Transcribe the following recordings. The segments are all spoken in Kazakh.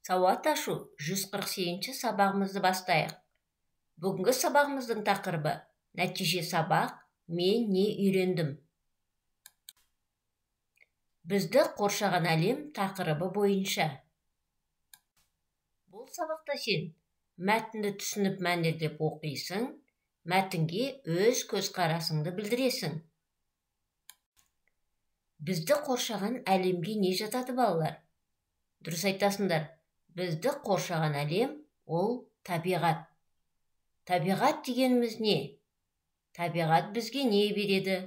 Сауат ашу 148-ші сабағымызды бастайық. Бүгінгі сабағымыздың тақырыбы нәтиже сабақ, мен не үйрендім. Бізді қоршаған әлем тақырыбы бойынша. Бұл сабақта сен мәтінді түсініп мәнерлеп оқисың, мәтінге өз көзқарасыңды білдіресің. Бізді қоршаған әлемге не жатады балалар? Дұрыс айтасыңдар. Бізді қоршаған әлем ол табиғат. Табиғат дегеніміз не? Табиғат бізге не береді?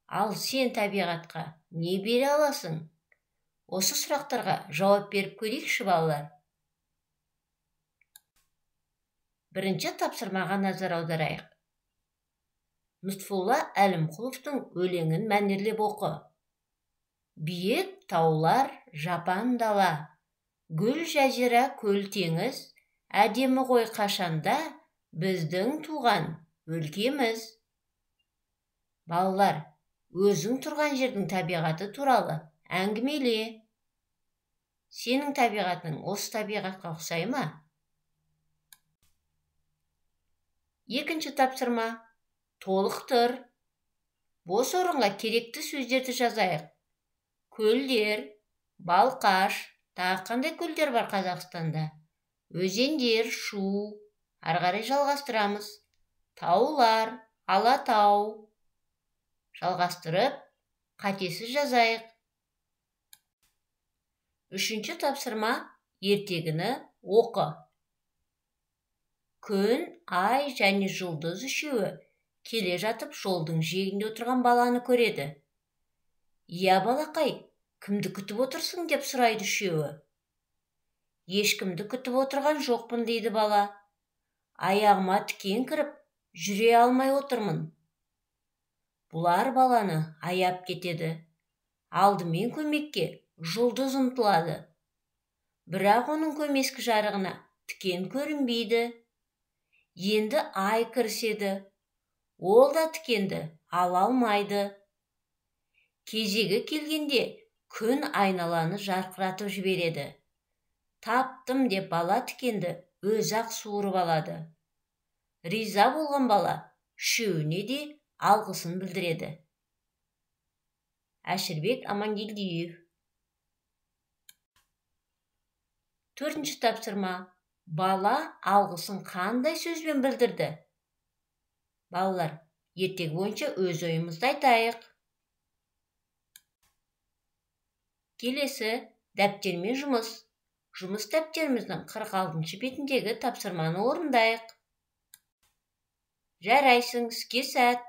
Ал сен табиғатқа не бере аласың? Осы сұрақтарға жауап беріп көрейікші балалар. Бірінші тапсырмаға назар аударайық. Лұтфулла Әлімқұловтың өлеңін мәнерлеп оқы. Биік таулар, жапан дала, гүл жазира көл теңіз, әдемі ғой қашанда біздің туған өлкеміз. Балалар, өзің тұрған жердің табиғаты туралы әңгімеле. Сенің табиғатың осы табиғатқа ұқсай ма? Екінші тапсырма. Толықтыр. Бос орынға керекті сөздерді жазайық. Көлдер, балқаш, тағы қандай көлдер бар Қазақстанда? Өзендер, шу. Ары қарай жалғастырамыз. Таулар, Алатау. Жалғастырып, қатесіз жазайық. Үшінші тапсырма. Ертегіні оқы. Күн, ай және жұлдыз үшеуі келе жатып жолдың жиегінде отырған баланы көреді. Иә балақай, кімді күтіп отырсың деп сұрайды үшеуі. Ешкімді күтіп отырған жоқпын дейді бала. Аяғыма тікен кіріп, жүре алмай отырмын. Бұлар баланы аяп кетеді. Алдымен көмекке жұлдыз ұмтылады. Бірақ оның көмескі жарығына тікен көрінбейді. Енді ай кіріседі. Ол да тікенді ала алмайды. Кезегі келгенде күн айналаны жарқыратып жібереді. Таптым деп бала тікенді өзі-ақ суырып алады. Риза болған бала үшеуіне де алғысын білдіреді. Әшірбек Амангелдиев. Төртінші тапсырма. Бала алғысын қандай сөзбен білдірді? Балалар, ертегі бойынша өз ойымызды айтайық. Келесі дәптермен жұмыс. Жұмыс дәптеріміздің 46-шы бетіндегі тапсырманы орындайық. Жарайсың, іске сәт.